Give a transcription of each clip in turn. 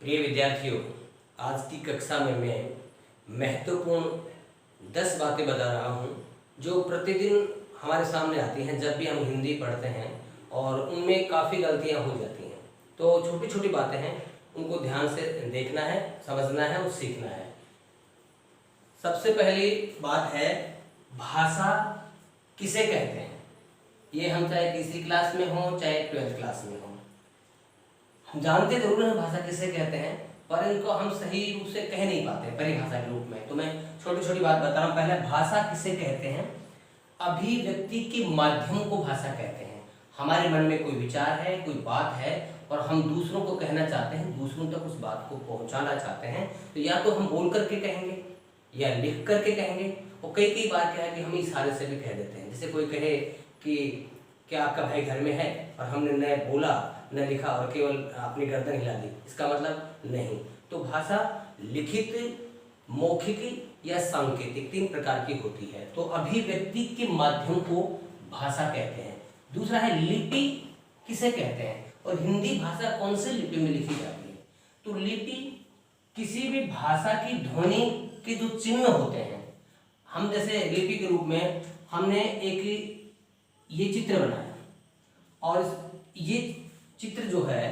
प्रिय विद्यार्थियों, आज की कक्षा में मैं महत्वपूर्ण 10 बातें बता रहा हूँ जो प्रतिदिन हमारे सामने आती हैं जब भी हम हिंदी पढ़ते हैं और उनमें काफ़ी गलतियाँ हो जाती हैं। तो छोटी छोटी बातें हैं, उनको ध्यान से देखना है, समझना है और सीखना है। सबसे पहली बात है, भाषा किसे कहते हैं। ये हम चाहे तीसरी क्लास में हो चाहे 12th क्लास में हो, हम जानते जरूर हैं भाषा किसे कहते हैं, पर इनको हम सही रूप से कह नहीं पाते परिभाषा के रूप में। तो मैं छोटी छोटी बात बता रहा हूँ। पहले भाषा किसे कहते हैं। अभिव्यक्ति के माध्यम को भाषा कहते हैं। हमारे मन में कोई विचार है, कोई बात है और हम दूसरों को कहना चाहते हैं, दूसरों तक उस बात को पहुंचाना चाहते हैं, तो या तो हम बोल करके कहेंगे या लिख करके कहेंगे। और कई कई बार क्या है कि हम इशारे से भी कह देते हैं। जैसे कोई कहे कि क्या आपका भाई घर में है, और हमने न बोला न लिखा और केवल अपनी गर्दन हिला दी, इसका मतलब नहीं। तो भाषा लिखित, मौखिक या सांकेतिक 3 प्रकार की होती है। तो अभिव्यक्ति के माध्यम को भाषा कहते हैं। दूसरा है लिपि किसे कहते हैं, और हिंदी भाषा कौन से लिपि में लिखी जाती है। तो लिपि किसी भी भाषा की ध्वनि के जो चिन्ह होते हैं, हम जैसे लिपि के रूप में हमने एक ये चित्र बनाया, और ये चित्र जो है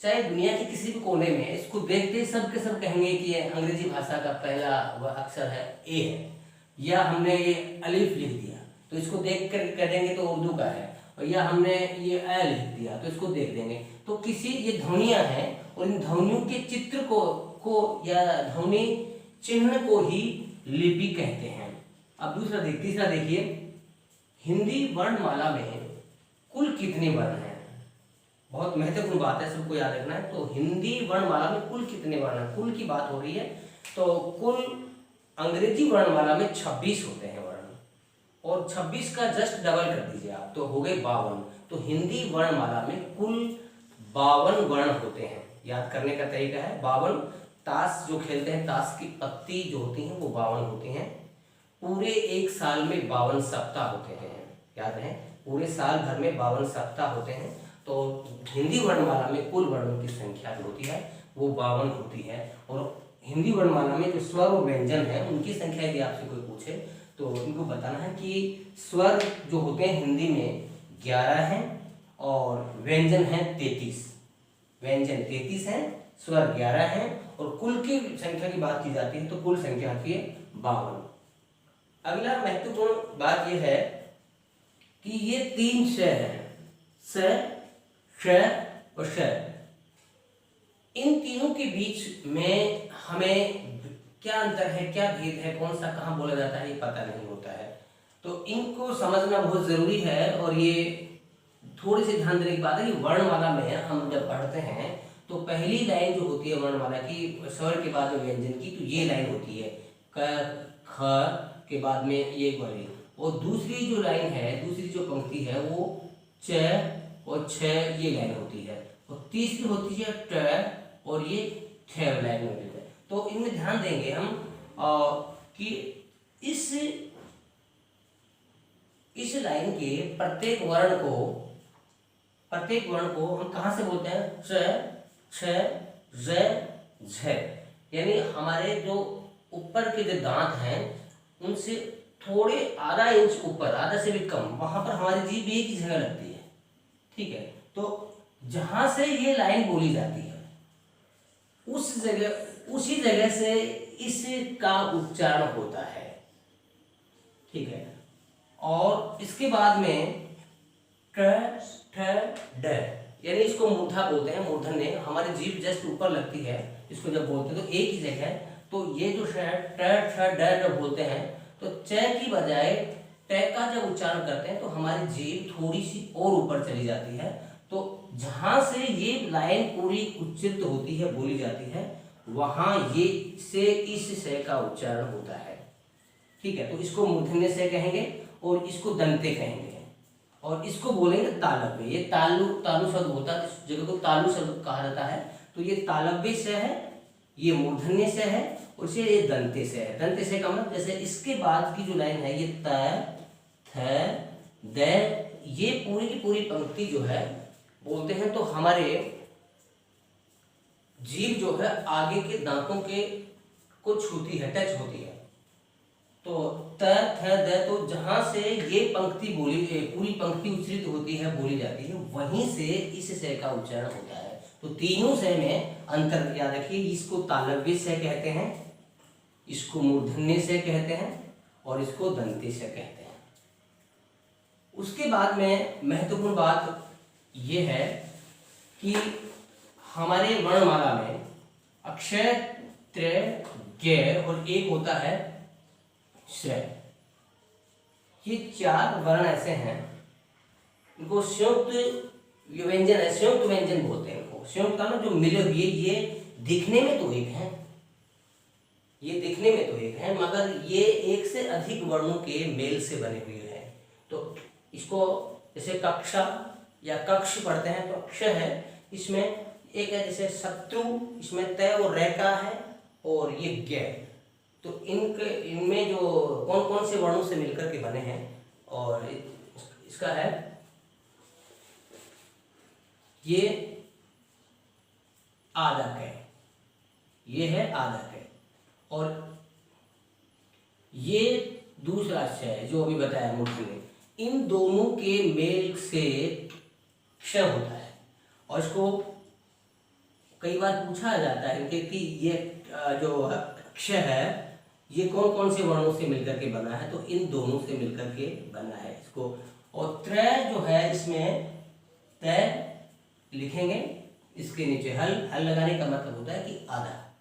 चाहे दुनिया के किसी भी कोने में, इसको देखते ही सब के सब कहेंगे कि ये अंग्रेजी भाषा का पहला वह अक्षर है ए है, या हमने ये अलिफ लिख दिया तो इसको देख कर कह देंगे तो उर्दू का है, और या हमने ये अ लिख दिया तो इसको देख देंगे। तो किसी ये ध्वनियाँ हैं और इन ध्वनियों के चित्र को या ध्वनि चिन्ह को ही लिपि कहते हैं। अब तीसरा देखिए, हिंदी वर्णमाला में कुल कितने वर्ण हैं। बहुत महत्वपूर्ण बात है, सबको याद रखना है। तो हिंदी वर्णमाला में कुल कितने वर्ण हैं, कुल की बात हो रही है। तो कुल अंग्रेजी वर्णमाला में 26 होते हैं वर्ण, और 26 का जस्ट डबल कर दीजिए आप तो हो गए 52। तो हिंदी वर्णमाला में कुल 52 वर्ण होते हैं। याद करने का तरीका है 52। ताश जो खेलते हैं, ताश की पत्ती जो होती हैं वो 52 होती हैं। पूरे एक साल में 52 सप्ताह होते हैं, याद रहे, पूरे साल भर में 52 सप्ताह होते हैं। तो हिंदी वर्णमाला में कुल वर्णों की संख्या जो होती है वो 52 होती है। और हिंदी वर्णमाला में जो स्वर और व्यंजन है उनकी संख्या यदि आपसे कोई पूछे तो इनको बताना है कि स्वर जो होते हैं हिंदी में 11 हैं और व्यंजन हैं 33। व्यंजन 33 हैं, स्वर 11 हैं, और कुल की संख्या की बात की जाती है तो कुल संख्या आती है 52। अगला महत्वपूर्ण बात यह है कि ये 3 श हैं, स, श और श। इन तीनों के बीच में हमें क्या अंतर है, क्या भेद है, कौन सा कहाँ बोला जाता है, ये पता नहीं होता है। तो इनको समझना बहुत जरूरी है। और ये थोड़ी सी ध्यान देने की बात है कि वर्णमाला में हम जब पढ़ते हैं तो पहली लाइन जो होती है वर्णमाला की, स्वर के बाद में व्यंजन की, तो ये लाइन होती है क ख के बाद में ये वाली, और दूसरी जो लाइन है, दूसरी जो पंक्ति है वो च और छ, ये लाइन होती है, और तीसरी होती है ट और ये ठ लाइन होती है। तो इनमें ध्यान देंगे हम कि इस लाइन के प्रत्येक वर्ण को हम कहाँ से बोलते हैं, च, छ, ज, झ। यानी हमारे जो ऊपर के जो दांत हैं उनसे थोड़े आधा इंच ऊपर, आधा से भी कम, वहां पर हमारी जीभ एक ही जगह लगती है। ठीक है, तो जहां से ये लाइन बोली जाती है उसी जगह से इसका उच्चारण होता है। ठीक है, और इसके बाद में ट, ठ, ड, यानी इसको मूर्धा बोलते हैं। मूर्धन्य ने हमारी जीभ जस्ट ऊपर लगती है, इसको जब बोलते हैं तो एक ही जगह। तो ये जो ट, ठ, ड जब बोलते हैं तो च की बजाय ट का जब उच्चारण करते हैं तो हमारी जीभ थोड़ी सी और ऊपर चली जाती है। तो जहां से ये लाइन पूरी उच्चारित होती है, बोली जाती है, वहां ये से इस से का उच्चारण होता है। ठीक है, तो इसको मूर्धन्य से कहेंगे और इसको दंते कहेंगे, और इसको बोलेंगे तालव्य। ये तालु शब्द होता है, इस जगह को तालु शब्द कहा जाता है। तो ये तालव्य से है, ये मूर्धन्य से है, और इसे ये दंते से है। दंते से का मतलब जैसे इसके बाद की जो लाइन है ये त, थ, द, ये पूरी की पूरी पंक्ति जो है बोलते हैं तो हमारे जीभ जो है आगे के दांतों के को छूती है, टच होती है। तो त थ द, तो जहां से ये पंक्ति बोली, पूरी पंक्ति उच्चारित होती है, बोली जाती है, वहीं से इस स का उच्चारण होता है। तो तीनों स में अंतर याद रखिए। इसको तालव्य स कहते हैं, इसको मूर्धन्य स कहते हैं और इसको दंती स कहते हैं। उसके बाद में महत्वपूर्ण बात यह है कि हमारे वर्णमाला में अक्षय, त्रय, ग और एक होता है श्रेय। ये चार वर्ण ऐसे हैं, इनको संयुक्त व्यंजन है, संयुक्त व्यंजन बोलते हैं इनको। संयुक्त का ना जो मिले हुए, ये दिखने में तो एक है, ये दिखने में तो एक है, मगर ये एक से अधिक वर्णों के मेल से बने हुए हैं। तो इसको जैसे कक्षा या कक्ष पढ़ते हैं तो अक्ष है, इसमें एक है जैसे शत्रु, इसमें तय और रेखा है और ये ज्ञ। तो इनमें जो कौन कौन से वर्णों से मिलकर के बने हैं, और इसका है ये आदक है, ये है आदक है, और ये दूसरा अक्षर है जो अभी बताया मूर्ति ने। इन दोनों के मेल से क्ष होता है, और इसको कई बार पूछा जाता है कि ये जो क्ष है ये कौन कौन से वर्णों से मिलकर के बना है, तो इन दोनों से मिलकर के बना है इसको। और त्रय जो है, इसमें तय लिखेंगे, इसके नीचे हल, हल लगाने का मतलब होता है कि आधा,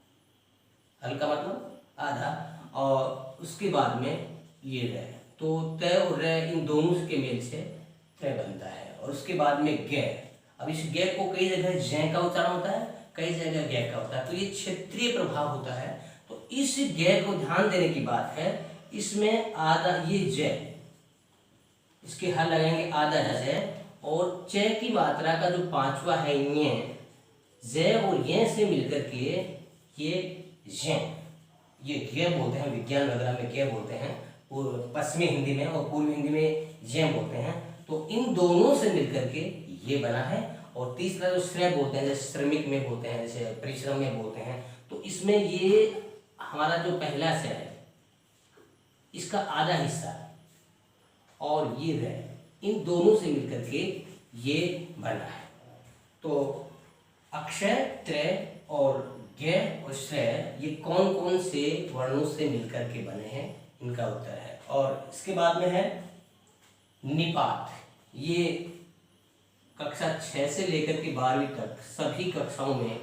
हल का मतलब आधा, और उसके बाद में ये रय। तो तय और रय इन दोनों के मेल से तय बनता है। और उसके बाद में ग। अब इस ग को कई जगह ज का उच्चारण होता है, कई जगह ग का होता है, तो ये क्षेत्रीय प्रभाव होता है। तो इस ग को ध्यान देने की बात है, इसमें आधा, ये ज, इसके हल लगाएंगे आधा ज, और च की मात्रा का जो पांचवा है ये ज और ये से मिलकर के ये ज, ये ग बोलते हैं, विज्ञान वगैरह में ग बोलते हैं, पश्चिमी हिंदी में, और पूर्वी हिंदी में ज बोलते हैं। तो इन दोनों से मिलकर के ये बना है। और तीसरा जो श्रेय बोलते हैं, जैसे श्रमिक में बोलते हैं, जैसे परिश्रम में बोलते हैं, तो इसमें ये हमारा जो पहला श्रेय है इसका आधा हिस्सा और ये रय, इन दोनों से मिलकर के ये बना है। तो अक्षय, त्रय और ग और श्रेय ये कौन कौन से वर्णों से मिलकर के बने हैं, इनका उत्तर है। और इसके बाद में है निपात। ये कक्षा 6 से लेकर के 12वीं तक सभी कक्षाओं में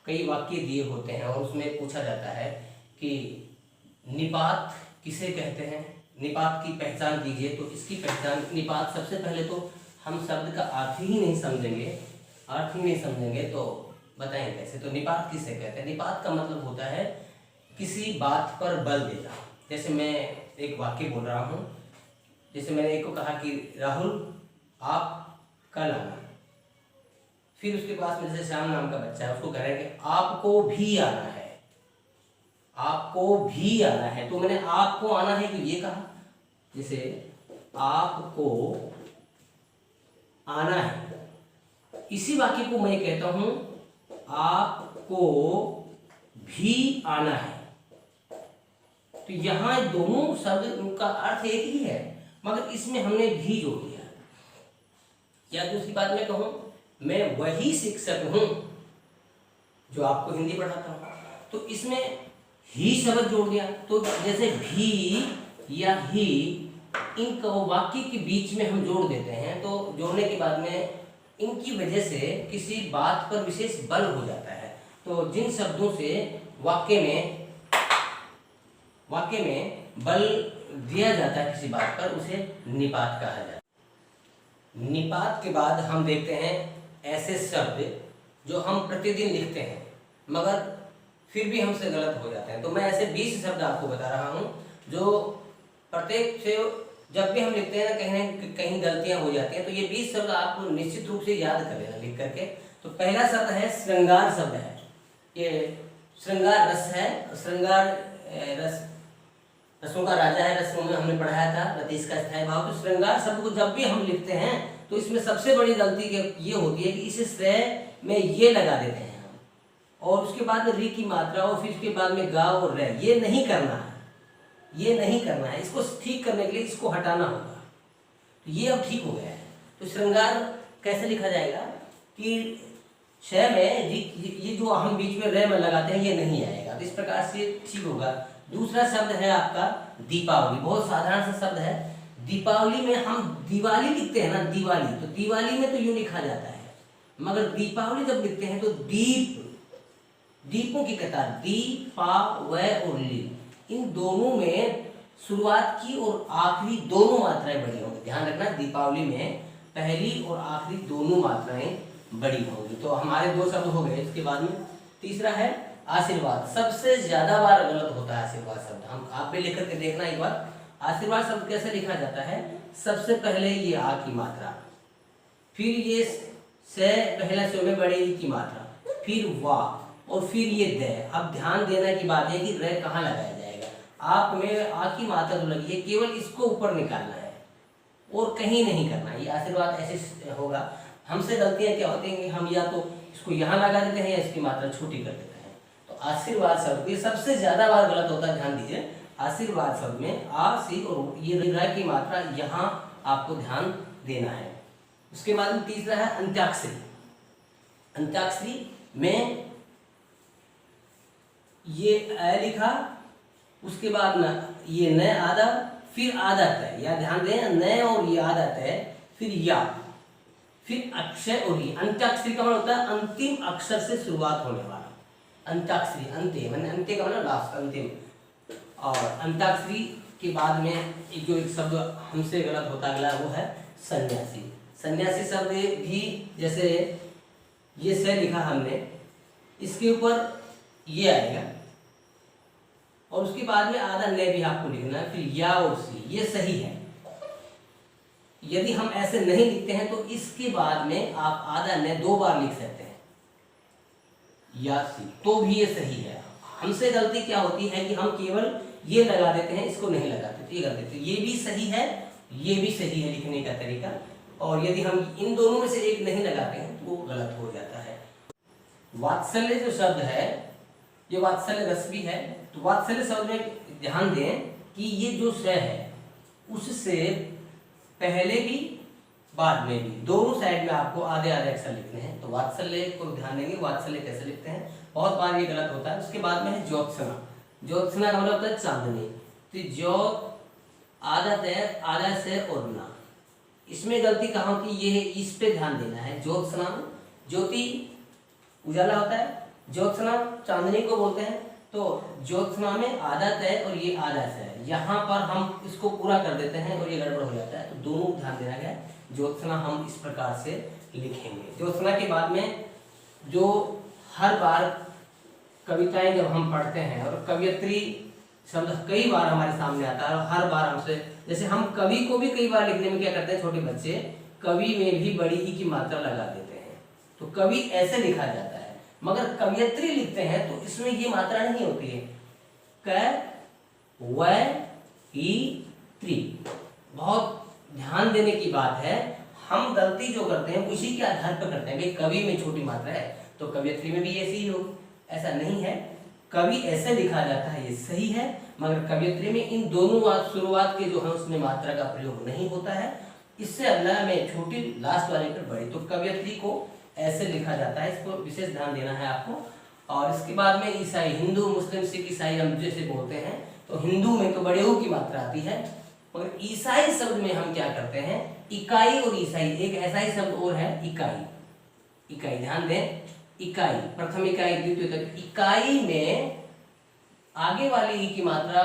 कई वाक्य दिए होते हैं, और उसमें पूछा जाता है कि निपात किसे कहते हैं, निपात की पहचान दीजिए। तो इसकी पहचान, निपात, सबसे पहले तो हम शब्द का अर्थ ही नहीं समझेंगे, तो बताएं कैसे। तो निपात किसे कहते हैं? निपात का मतलब होता है किसी बात पर बल देना। जैसे मैं एक वाक्य बोल रहा हूँ, जैसे मैंने एक को कहा कि राहुल आप कल आना, फिर उसके पास में जैसे श्याम नाम का बच्चा है, उसको कह रहे हैं कि आपको भी आना है, आपको भी आना है। तो मैंने आपको आना है कि ये कहा, जैसे आपको आना है, इसी वाक्य को मैं कहता हूं आपको भी आना है। तो यहां दोनों शब्द का अर्थ एक ही है, मगर इसमें हमने भी जोड़ दिया। या दूसरी बात मैं कहूं, मैं वही शिक्षक हूं जो आपको हिंदी पढ़ाता हूं, तो इसमें ही शब्द जोड़ दिया। तो जैसे भी या ही, इनको वाक्य के बीच में हम जोड़ देते हैं, तो जोड़ने के बाद में इनकी वजह से किसी बात पर विशेष बल हो जाता है। तो जिन शब्दों से वाक्य में बल दिया जाता है किसी बात पर, उसे निपात कहा जाता है। निपात के बाद हम देखते हैं ऐसे शब्द जो हम प्रतिदिन लिखते हैं मगर फिर भी हमसे गलत हो जाते हैं। तो मैं ऐसे 20 शब्द आपको बता रहा हूं जो प्रत्येक से जब भी हम लिखते हैं ना कहीं गलतियां हो जाती हैं। तो ये 20 शब्द आपको निश्चित रूप से याद कर लेना लिख करके। तो पहला शब्द है श्रृंगार शब्द है, ये श्रृंगार रस है। श्रृंगार रस रसों का राजा है, रसों में हमने पढ़ाया था, रतीश का स्थायी भाव। तो श्रृंगार शब्द को जब भी हम लिखते हैं तो इसमें सबसे बड़ी गलती ये होती है कि इसे श्रेय में ये लगा देते हैं हम, और उसके बाद में री की मात्रा और फिर उसके बाद में गा और रे, ये नहीं करना है, ये नहीं करना है। इसको ठीक करने के लिए इसको हटाना होगा। तो ये अब ठीक हो गया है। तो श्रृंगार कैसे लिखा जाएगा कि क्षय में ये जो हम बीच में रे में लगाते हैं ये नहीं आएगा, तो इस प्रकार से ठीक होगा। दूसरा शब्द है आपका दीपावली, बहुत साधारण सा शब्द है। दीपावली में हम दिवाली लिखते हैं ना, दिवाली, तो दिवाली में तो यूं लिखा जाता है, मगर दीपावली जब लिखते हैं तो दीप, दीपों की कतार, दी पा व और ली, इन दोनों में शुरुआत की और आखिरी दोनों मात्राएं बड़ी होंगी। ध्यान रखना, दीपावली में पहली और आखिरी दोनों मात्राएं बड़ी होंगी। तो हमारे दो शब्द हो गए। इसके बाद में तीसरा है आशीर्वाद। सबसे ज्यादा बार गलत होता है आशीर्वाद शब्द। हम आप भी लिख करके देखना एक बार। आशीर्वाद शब्द कैसे लिखा जाता है? सबसे पहले ये आ की मात्रा, फिर ये से पहला से में बड़े ई की मात्रा, फिर वाह और फिर ये दे। अब ध्यान देने की बात है कि रे कहाँ लगाया जाएगा। आप में आ की मात्रा जो लगी है केवल इसको ऊपर निकालना है और कहीं नहीं करना। ये आशीर्वाद ऐसे होगा। हमसे गलतियां क्या होती हैं कि हम या तो इसको यहाँ लगा देते हैं या इसकी मात्रा छोटी कर देते हैं। तो आशीर्वाद शब्द ये सबसे ज्यादा बार गलत होता है, ध्यान दीजिए। आशीर्वाद शब्द में आ सी और ये रा की मात्रा यहाँ आपको ध्यान देना है। उसके बाद में तीसरा है अंत्याक्षरी। अंत्याक्षरी में ये अ लिखा, उसके बाद न ये न आधा, फिर आधा तय, या ध्यान दें न और ये आधा तय, फिर या, फिर अक्षय और ये। अंत्याक्षरी का मतलब होता है अंतिम अक्षर से शुरुआत होने वाला। अंत्याक्षरी, अंत्य माने अंत्य का मतलब लास्ट, अंतिम। और अंत्याक्षरी के बाद में एक शब्द हमसे गलत होता अगला वो है सन्यासी। सन्यासी शब्द भी जैसे ये से लिखा हमने, इसके ऊपर ये आएगा और उसके बाद में आधा ने भी आपको लिखना है, फिर या और सी, ये सही है। यदि हम ऐसे नहीं लिखते हैं तो इसके बाद में आप आधा ने दो बार लिख सकते हैं, या सी, तो भी ये सही है। हमसे गलती क्या होती है कि हम केवल ये लगा देते हैं, इसको नहीं लगाते, ये कर देते। ये भी सही है, ये भी सही है लिखने का तरीका। और यदि हम इन दोनों में से एक नहीं लगाते हैं तो वो गलत हो जाता है। वात्सल्य जो शब्द है, ये वात्सल्य रस भी है। तो वात्सल्य शब्द में ध्यान दें कि ये जो स है उससे पहले भी बाद में भी दोनों साइड में आपको आधे आधे अक्षर लिखने हैं। तो वात्सल्य को ध्यान देंगे, वात्सल्य कैसे लिखते हैं, बहुत बार ये गलत होता है। उसके बाद में है ज्योत्सना। ज्योत्सना का मतलब होता है चांदनी। तो ज्योत आधा तय, आधा से और ना, इसमें गलती कहाँ की, ये इस पे ध्यान देना है। ज्योत्सना में ज्योति उजाला होता है, ज्योत्सना चांदनी को बोलते हैं। तो ज्योत्सना में आधा तय और ये आधा से है, यहाँ पर हम इसको पूरा कर देते हैं और ये गड़बड़ हो जाता है। तो दोनों ध्यान देना है। ज्योत्सना हम इस प्रकार से लिखेंगे। ज्योत्सना के बाद में जो हर बार कविताएं जब हम पढ़ते हैं और कवियत्री शब्द कई बार हमारे सामने आता है और हर बार हमसे, जैसे हम कवि को भी कई बार लिखने में क्या करते हैं, छोटे बच्चे कवि में भी बड़ी ही की मात्रा लगा देते हैं, तो कवि ऐसे लिखा जाता है। मगर कवियत्री लिखते हैं तो इसमें ये मात्रा नहीं होती है, क व ई त्री। बहुत ध्यान देने की बात है। हम गलती जो करते हैं उसी के आधार पर करते हैं। भाई कवि में छोटी मात्रा है तो कवियत्री में भी ऐसी ही हो, ऐसा नहीं है। कवि ऐसे लिखा जाता है, ये सही है। मगर कवियत्री में इन दोनों शुरुआत के जो है उसमें मात्रा का प्रयोग नहीं होता है। इससे अगला में छोटी, लास्ट वाले पर बड़ी। तो कवियत्री को ऐसे लिखा जाता है, इसको विशेष ध्यान देना है आपको। और इसके बाद में ईसाई, हिंदू, मुस्लिम, सिख, ईसाई हम जैसे बोलते हैं, तो हिंदू में तो बड़े की मात्रा आती है। मगर ईसाई शब्द में हम क्या करते हैं, इकाई और ईसाई, एक ऐसा ही शब्द और है इकाई। इकाई ध्यान दें, इकाई, प्रथम इकाई, द्वितीय तक। इकाई में आगे वाली ई की मात्रा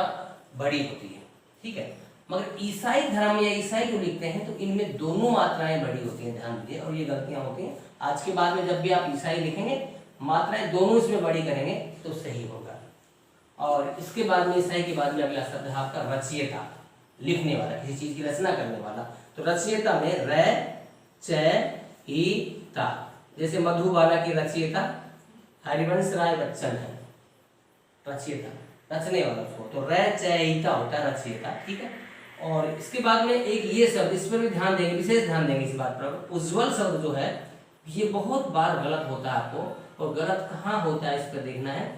बड़ी होती है, ठीक है। मगर ईसाई धर्म या ईसाई जो लिखते हैं तो इनमें दोनों मात्राएं बड़ी होती हैं, ध्यान दीजिए। और ये गलतियां होती हैं। आज के बाद में जब भी आप ईसाई लिखेंगे, मात्राएं दोनों इसमें बड़ी करेंगे तो सही होगा। और इसके बाद में ईसाई के बाद में अगला शब्द है आपका रचयिता, लिखने वाला, किसी चीज की रचना करने वाला। तो रचयिता में र च ई ता, जैसे मधुबाला की रचयिता हरिवंश राय बच्चन है, रचयिता, रचने वाला उसको। तो र च ई ता होता है रचयिता, ठीक है। और इसके बाद में एक ये शब्द, इस पर भी ध्यान देंगे, विशेष ध्यान देंगे इस बात पर। उज्ज्वल शब्द जो है ये बहुत बार गलत होता है आपको, और गलत कहाँ होता है इस पर देखना है।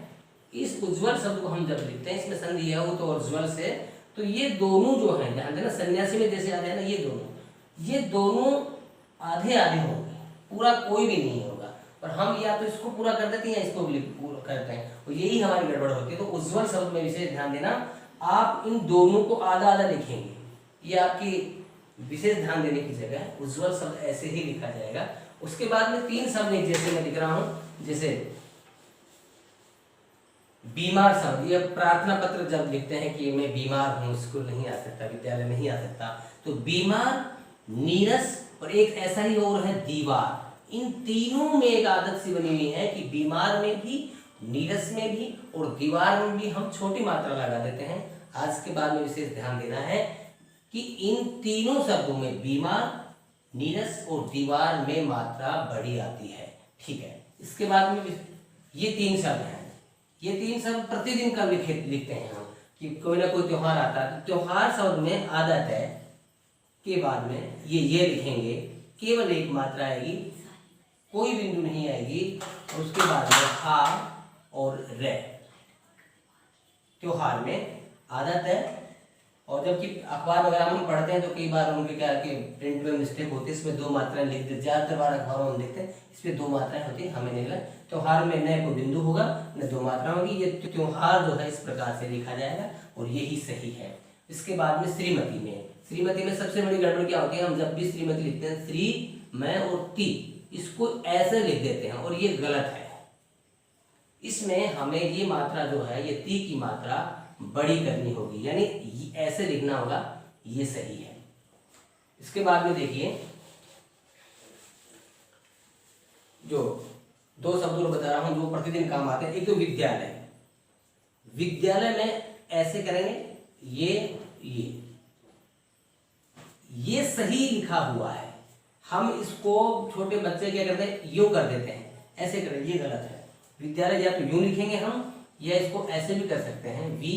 इस उज्ज्वल शब्द को हम जब लिखते हैं, इसमें संधि है वो तो उज्ज्वल से, तो ये दोनों जो है, ध्यान देना सन्यासी में जैसे आते हैं ना, ये दोनों आधे आधे होंगे, पूरा कोई भी नहीं होगा। और हम या तो इसको पूरा कर देते हैं या इसको पूरा करते हैं, और यही हमारी गड़बड़ होती है। तो उज्ज्वल शब्द में विशेष ध्यान देना, आप इन दोनों को आधा आधा लिखेंगे, ये आपकी विशेष ध्यान देने की जगह है। उज्ज्वल शब्द ऐसे ही लिखा जाएगा। उसके बाद में 3 शब्द जैसे मैं लिख रहा हूं, जैसे बीमार शब्द, ये प्रार्थना पत्र जब लिखते हैं कि मैं बीमार हूं, स्कूल नहीं आ सकता, विद्यालय नहीं आ सकता, तो बीमार, नीरस और एक ऐसा ही और है दीवार। इन तीनों में एक आदत सी बनी हुई है कि बीमार में भी, नीरस में भी और दीवार में भी हम छोटी मात्रा लगा देते हैं। आज के बाद में विशेष ध्यान देना है कि इन तीनों शब्दों में बीमार, नीरस और दीवार में मात्रा बड़ी आती है। ठीक है, इसके बाद में ये 3 शब्द हैं, ये 3 शब्द प्रतिदिन का लिखते हैं हम, कि कोई ना कोई त्योहार आता है तो त्योहार शब्द में आदत है के बाद में ये लिखेंगे, केवल एक मात्रा आएगी, कोई बिंदु नहीं आएगी, और उसके बाद में आ और रे। त्योहार में आदत है। और जबकि अखबार वगैरह हम पढ़ते हैं तो कई बार उनके क्या कि प्रिंट में मिस्टेक होती है, इसमें 2 मात्राएं लिख देते, ज्यादातर बार अखबारों में लिखते हैं इसमें 2 मात्राएं होती है, हमें नहीं लगा। त्योहार में न कोई बिंदु होगा न 2 मात्रा होगी, ये त्योहार जो है इस प्रकार से लिखा जाएगा और यही सही है। इसके बाद में श्रीमती में सबसे बड़ी गड़बड़ क्या होती है, हम जब भी श्रीमती लिखते हैं, श्री, मैं और ती, इसको ऐसे लिख देते हैं और ये गलत है। इसमें हमें ये मात्रा जो है, ये ती की मात्रा बड़ी करनी होगी, यानी ऐसे लिखना होगा, ये सही है। इसके बाद में देखिए, जो 2 शब्दों बता रहा हूं जो प्रतिदिन काम आते हैं। एक तो विद्यालय में ऐसे करेंगे, ये सही लिखा हुआ है, हम इसको छोटे बच्चे क्या करते हैं, यूं कर देते हैं, ऐसे करें, ये गलत है। विद्यालय या तो यूं लिखेंगे हम, या इसको ऐसे भी कर सकते हैं, वी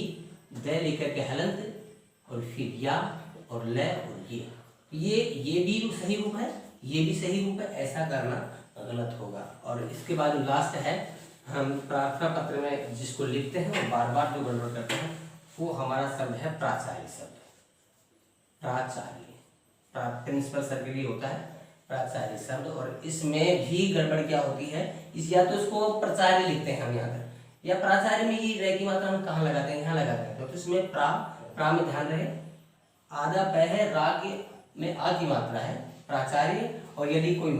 द लेकर के हलंत और फिर या और ल और ये भी सही रूप है, ये भी सही रूप है, ऐसा करना गलत होगा। और इसके बाद लास्ट है, हम प्रार्थना पत्र में जिसको लिखते हैं और बार बार जो गड़बड़ करते हैं, वो हमारा शब्द है प्राचार्य शब्द। प्राचार्य प्रिंसिपल सर के लिए होता है प्राचार्य शब्द, और इसमें भी गड़बड़ क्या होती है, या तो इसको प्राचार्य लिखते हैं हम यहाँ पर, या प्राचार्य में ये रे की मात्रा हम कहाँ लगाते हैं, यहाँ लगाते हैं, तो इसमें प्रा में ध्यान रहे, आधा पै है, रा के में आ की मात्रा है, प्राचार्य। और यदि कोई